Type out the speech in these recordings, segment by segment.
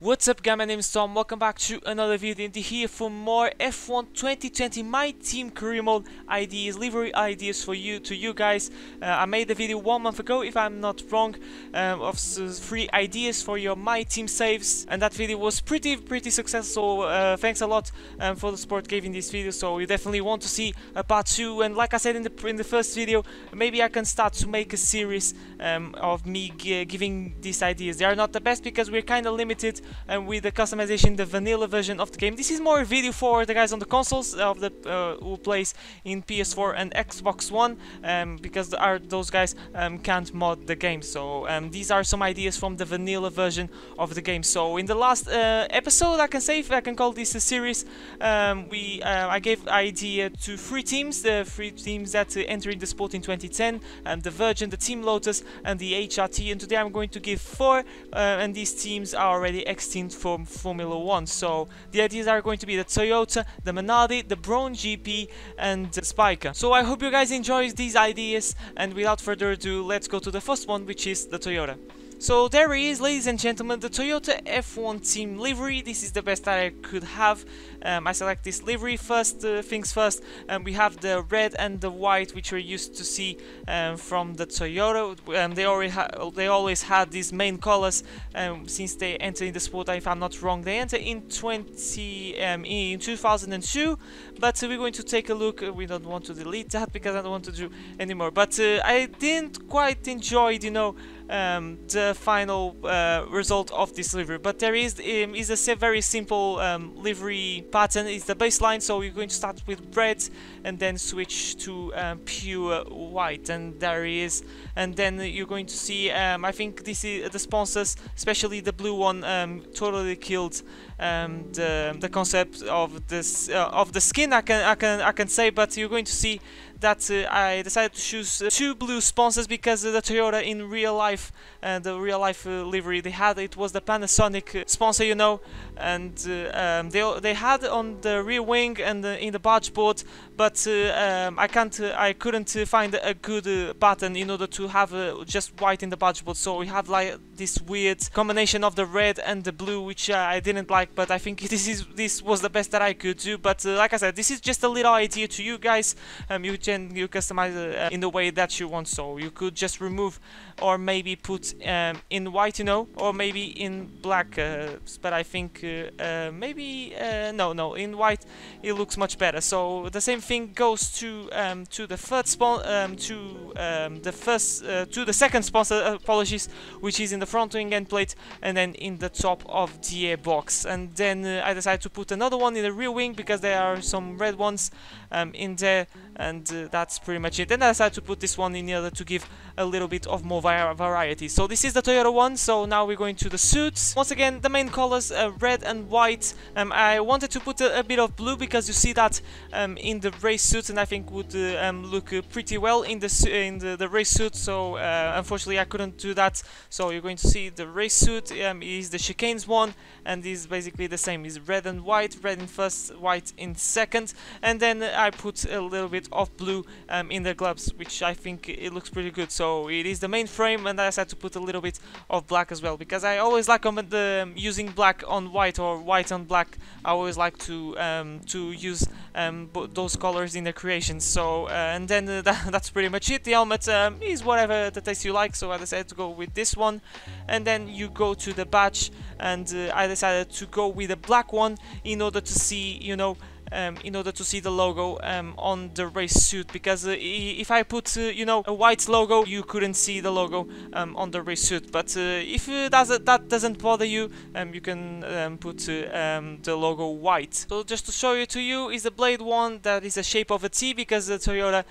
What's up guys, my name is Tom, welcome back to another video, and here for more F1 2020 My Team Career Mode ideas, livery ideas for you guys. I made the video 1 month ago, if I'm not wrong, of 3 ideas for your My Team saves, and that video was pretty successful, so thanks a lot for the support giving this video. So you definitely want to see a part 2, and like I said in the first video, maybe I can start to make a series of me giving these ideas. They are not the best because we're kind of limited with the customization, the vanilla version of the game. This is more a video for the guys on the consoles of the who plays in PS4 and Xbox One, because those guys can't mod the game. So these are some ideas from the vanilla version of the game. So in the last episode, I can say, if I can call this a series, I gave idea to 3 teams, the 3 teams that entered the sport in 2010, the Virgin, the Team Lotus, and the HRT. And today I'm going to give 4, and these teams are already extinct from Formula 1. So the ideas are going to be the Toyota, the Minardi, the Brawn GB, and the Spyker. So I hope you guys enjoy these ideas, and without further ado, let's go to the first one, which is the Toyota. So there he is, ladies and gentlemen, the Toyota F1 team livery. This is the best that I could have. I select this livery first, things first. We have the red and the white, which we're used to see from the Toyota. They always had these main colors since they entered in the sport. If I'm not wrong, they entered in 2002. But we're going to take a look. We don't want to delete that because I don't want to do anymore. But I didn't quite enjoy, you know, the final result of this livery. But there is a very simple livery pattern. It's the baseline, so you're going to start with red and then switch to pure white, and there he is. And then you're going to see, I think this is the sponsors, especially the blue one, totally killed the concept of this of the skin, I can say. But you're going to see that I decided to choose 2 blue sponsors because the Toyota in real life, the real life livery they had, it was the Panasonic sponsor, you know, and they had on the rear wing and in the barge board, but I couldn't find a good button in order to have just white in the barge board. So we have like this weird combination of the red and the blue, which I didn't like, but I think this was the best that I could do. But like I said, this is just a little idea to you guys. You customize it in the way that you want, so you could just remove or maybe put in white, you know, or maybe in black, but I think maybe no, in white it looks much better. So the same thing goes to the third to the second sponsor, apologies, which is in the front wing end plate and then in the top of the airbox. And then I decided to put another one in the rear wing because there are some red ones in there, and that's pretty much it. Then I decided to put this one in the other to give a little bit of more variety. So this is the Toyota one. So now we're going to the suits. Once again, the main colors, red and white. I wanted to put a bit of blue because you see that in the race suits, and I think would look pretty well in the race suit. So unfortunately I couldn't do that. So you're going to see the race suit is the chicanes one, and is basically the same. Is red and white, red in first, white in second, and then I put a little bit of blue in the gloves, which I think it looks pretty good. So it is the main frame, and I decided to put a little bit of black as well because I always like using black on white or white on black. I always like to use those colors in the creations. So and then that's pretty much it. The helmet is whatever the taste you like, so I decided to go with this one. And then you go to the badge, and I decided to go with a black one in order to see, you know, in order to see the logo on the race suit, because if I put you know, a white logo, you couldn't see the logo on the race suit. But if that doesn't bother you, you can put the logo white. So just to show you is the blade one that is the shape of a T, because the Toyota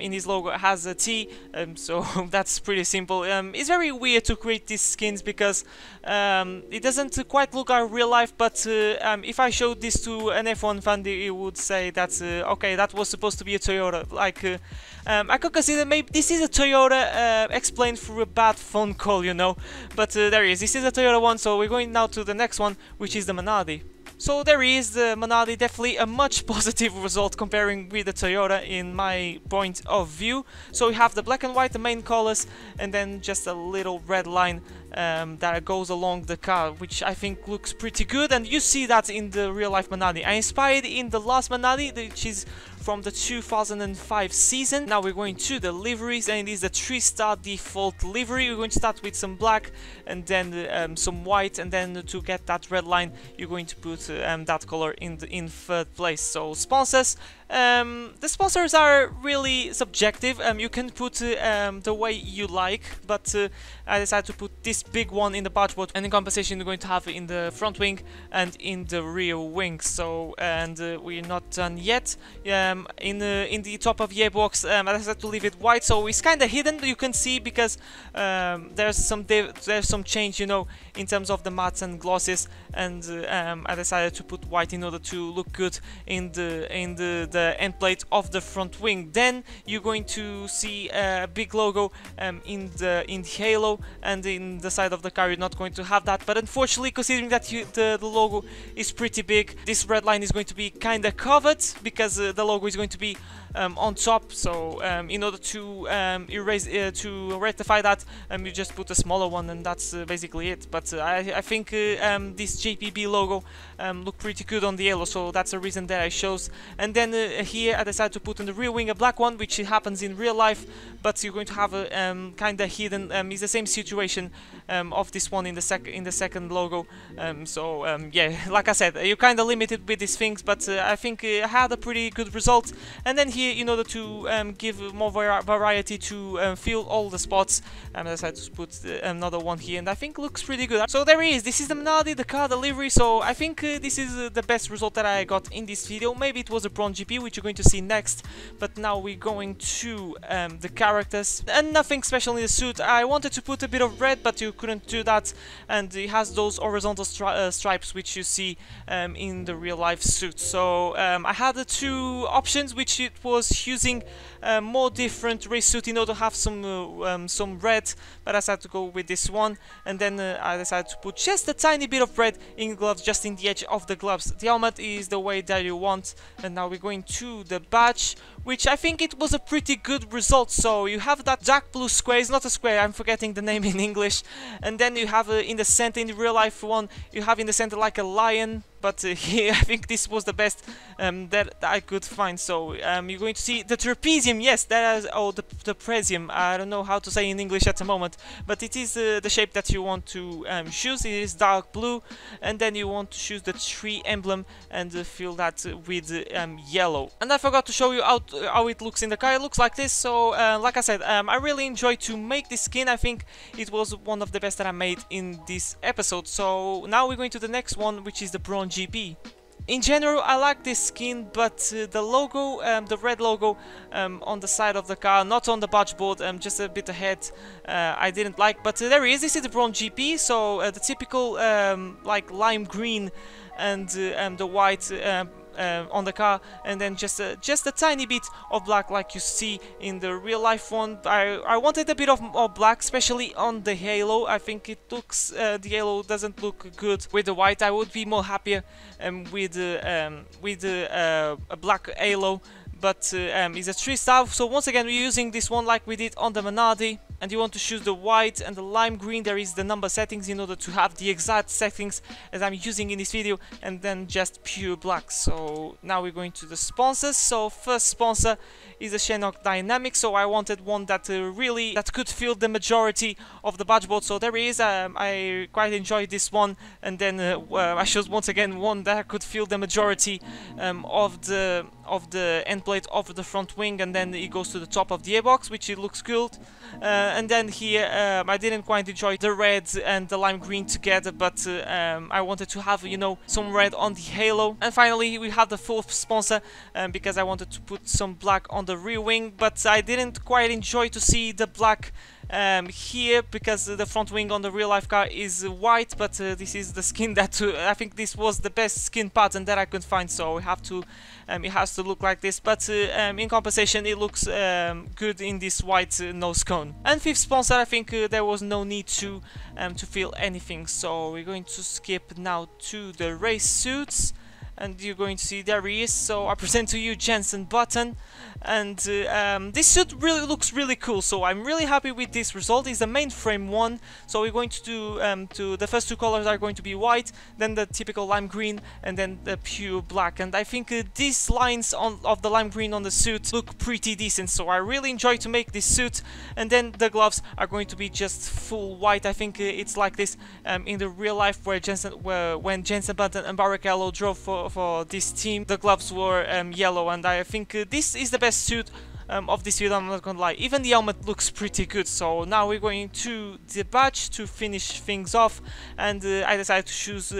in his logo has a T, so that's pretty simple. It's very weird to create these skins because it doesn't quite look like real life, but if I showed this to an F1 fan, he would say that's okay, that was supposed to be a Toyota. Like I could consider maybe this is a Toyota explained through a bad phone call, you know. But there he is. This is a Toyota one. So we're going now to the next one, which is the Minardi. So there is the Minardi, definitely a much positive result comparing with the Toyota in my point of view. So we have the black and white, the main colors, and then just a little red line that goes along the car, which I think looks pretty good, and you see that in the real life Minardi. I inspired in the last Minardi, which is from the 2005 season. Now we're going to the liveries, and it is the 3-star default livery. We're going to start with some black and then some white, and then to get that red line you're going to put that color in third place. So sponsors, the sponsors are really subjective. You can put the way you like, but I decided to put this big one in the dashboard, and in compensation you're going to have it in the front wing and in the rear wing. So, and we're not done yet. In the top of the box, I decided to leave it white, so it's kind of hidden. You can see because there's some change, you know, in terms of the mattes and glosses, and I decided to put white in order to look good in the end plate of the front wing. Then you're going to see a big logo in the halo, and in the side of the car you're not going to have that. But unfortunately, considering that the logo is pretty big, this red line is going to be kind of covered because the logo is going to be on top. So in order to to rectify that, you just put a smaller one, and that's basically it. But I think this JPB logo looked pretty good on the yellow, so that's the reason that I chose. And then here I decided to put on the rear wing a black one, which happens in real life, but you're going to have a kind of hidden. It's the same situation of this one in the second logo. Yeah, like I said, you're kind of limited with these things, but I think I had a pretty good result. And then here, in order to give more variety to fill all the spots, I decided to put another one here, and I think looks pretty good. So there he is. This is the Minardi, the car delivery. So I think this is the best result that I got in this video. Maybe it was a Prawn GB, which you're going to see next, but now we're going to the characters, and nothing special in the suit. I wanted to put a bit of red, but you couldn't do that, and it has those horizontal stripes which you see in the real life suit. So I had the two options, which it was using more different race suit in order to have some red, but I decided to go with this one. And then I decided to put just a tiny bit of red in gloves, just in the edge of the gloves. The helmet is the way that you want. And now we're going to the badge, which I think it was a pretty good result. So you have that dark blue square. It's not a square, I'm forgetting the name in English. And then you have in the center, in the real life one, you have in the center like a lion. But here I think this was the best that I could find. So you're going to see the trapezium. Yes, that is, oh, the trapezium. I don't know how to say in English at the moment, but it is the shape that you want to choose. It is dark blue, and then you want to choose the tree emblem and fill that with yellow. And I forgot to show you how it looks in the car. It looks like this. So like I said, I really enjoyed to make this skin. I think it was one of the best that I made in this episode. So now we're going to the next one, which is the Brawn GB. In general, I like this skin, but the logo, the red logo on the side of the car, not on the dashboard, just a bit ahead, I didn't like. But there he is. This is the Brawn GB. So the typical like lime green and the white on the car, and then just a tiny bit of black like you see in the real life one. I wanted a bit of black, especially on the halo. I think it looks the halo doesn't look good with the white. I would be more happier with a black halo, but it's a 3-star. So once again, we're using this one like we did on the Minardi, and you want to choose the white and the lime green. There is the number settings in order to have the exact settings as I'm using in this video, and then just pure black. So now we're going to the sponsors. So first sponsor is a Shenok Dynamic. So I wanted one that that could fill the majority of the dashboard. So there is. I quite enjoyed this one, and then I chose once again one that could fill the majority of the end plate of the front wing, and then it goes to the top of the airbox, which it looks good. And then here I didn't quite enjoy the red and the lime green together, but I wanted to have, you know, some red on the halo. And finally we have the fourth sponsor, because I wanted to put some black on the rear wing, but I didn't quite enjoy to see the black here, because the front wing on the real life car is white, but this is the skin that I think this was the best skin pattern that I could find, so we have to it has to look like this, but in compensation it looks good in this white nose cone. And fifth sponsor, I think there was no need to feel anything, so we're going to skip now to the race suits. And you're going to see there he is. So I present to you Jensen Button, and this suit really looks really cool. So I'm really happy with this result. It's the mainframe one. So we're going to do the first two colors are going to be white, then the typical lime green, and then the pure black. And I think these lines of the lime green on the suit look pretty decent. So I really enjoy to make this suit. And then the gloves are going to be just full white. I think it's like this in the real life when Jensen Button and Barrichello drove for this team, the gloves were yellow, and I think this is the best suit of this suit, I'm not gonna lie. Even the helmet looks pretty good. So now we're going to the badge to finish things off, and I decided to choose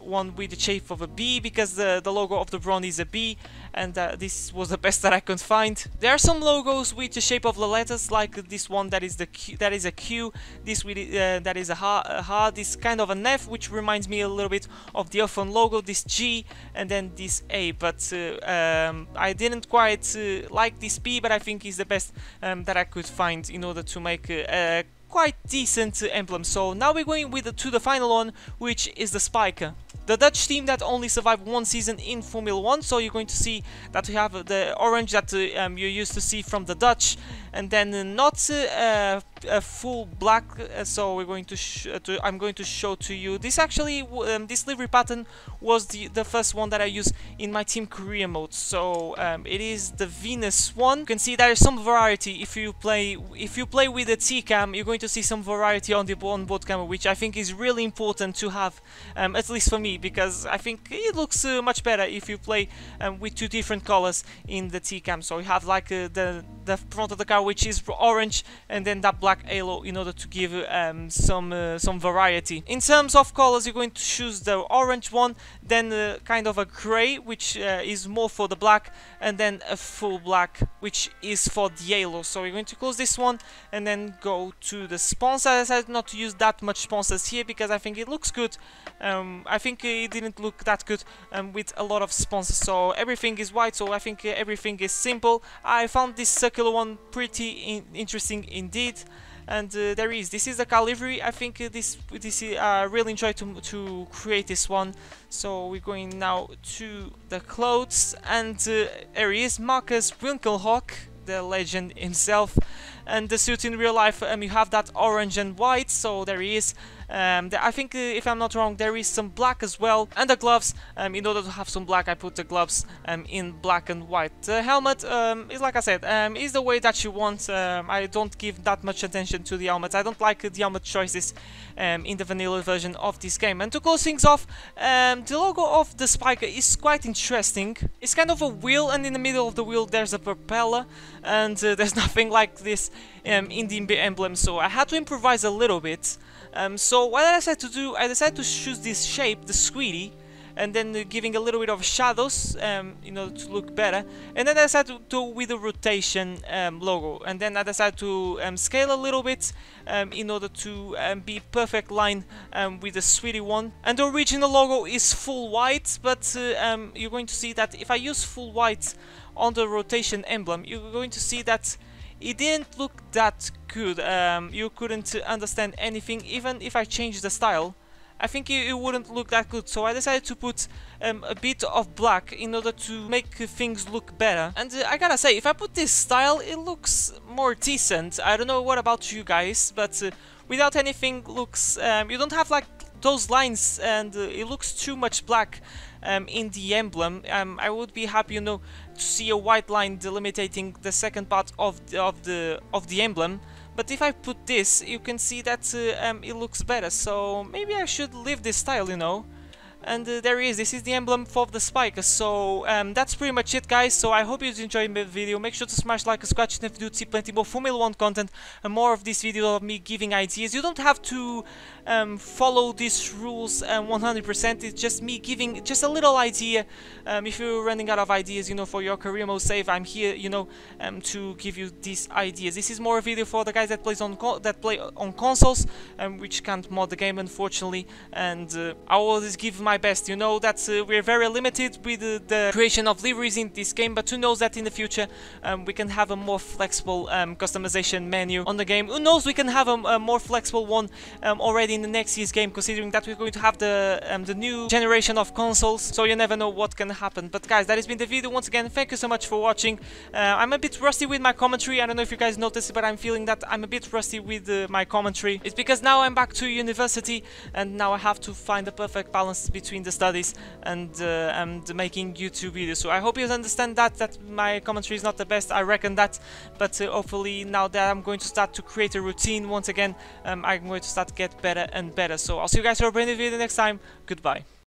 one with the shape of a B, because the logo of the Brawn is a B, and this was the best that I could find. There are some logos with the shape of the letters, like this one that is the Q, that is a Q, this with that is a H, this kind of an F, which reminds me a little bit of the iPhone logo, this G, and then this A. But I didn't quite like this B, but I think is the best that I could find in order to make a quite decent emblem. So now we're going to the final one, which is the Spyker, the Dutch team that only survived one season in Formula 1. So you're going to see that we have the orange that you used to see from the Dutch, and then not a full black. So we're going to I'm going to show to you this. Actually, this livery pattern was the first one that I used in my team career mode. So it is the Venus one. You can see there is some variety. If you play with the T-cam, you're going to see some variety on the onboard camera, which I think is really important to have, at least for me, because I think it looks much better if you play with two different colors in the T-cam. So you have like the front of the car, which is orange, and then that black halo in order to give some variety. In terms of colors, you're going to choose the orange one, then kind of a gray, which is more for the black, and then a full black, which is for the halo. So we're going to close this one and then go to the sponsor. I decided not to use that much sponsors here because I think it looks good. I think it didn't look that good with a lot of sponsors, so everything is white, so I think everything is simple. I found this circular one pretty interesting indeed. And there is, this is the car livery. I think I really enjoyed to create this one. So we're going now to the clothes, and there he is, Marcus Winkelhock, the legend himself. And the suit in real life, you have that orange and white, so there he is. I think, if I'm not wrong, there is some black as well. And the gloves, in order to have some black, I put the gloves in black and white. The helmet is, like I said, is the way that you want. I don't give that much attention to the helmet. I don't like the helmet choices in the vanilla version of this game. And to close things off, the logo of the Spyker is quite interesting. It's kind of a wheel, and in the middle of the wheel there's a propeller, and there's nothing like this in the emblem, so I had to improvise a little bit. So what I decided to do, I decided to choose this shape, the squiddy, and then giving a little bit of shadows in order to look better. And then I decided to do with the rotation logo, and then I decided to scale a little bit in order to be perfect line with the sweetie one. And the original logo is full white, but you're going to see that if I use full white on the rotation emblem, you're going to see that it didn't look that good. You couldn't understand anything. Even if I changed the style, I think it wouldn't look that good. So I decided to put a bit of black in order to make things look better. And I gotta say, if I put this style, it looks more decent. I don't know what about you guys, but without anything looks... you don't have like those lines, and it looks too much black in the emblem. I would be happy, you know, to see a white line delimiting the second part of the emblem. But if I put this, you can see that it looks better. So maybe I should leave this style, you know. and there he is. This is the emblem for the Spyker. So that's pretty much it, guys. So I hope you enjoyed the video. Make sure to smash like and subscribe if you do see plenty more Formula 1 content and more of these videos of me giving ideas. You don't have to follow these rules 100%. It's just me giving just a little idea. If you're running out of ideas, you know, for your career mode save, I'm here, you know, to give you these ideas. This is more a video for the guys that play on consoles, which can't mod the game, unfortunately. And I always give my best. You know that we're very limited with the creation of liveries in this game, but who knows that in the future we can have a more flexible customization menu on the game. Who knows, we can have a more flexible one already in the next year's game, considering that we're going to have the new generation of consoles. So you never know what can happen. But guys, that has been the video once again. Thank you so much for watching. I'm a bit rusty with my commentary. I don't know if you guys noticed, but I'm feeling that I'm a bit rusty with my commentary. It's because now I'm back to university, and now I have to find the perfect balance between the studies and making YouTube videos. So I hope you understand that my commentary is not the best. I reckon that, but hopefully now that I'm going to start to create a routine once again, I'm going to start to get better and better. So I'll see you guys for a brand new video next time. Goodbye.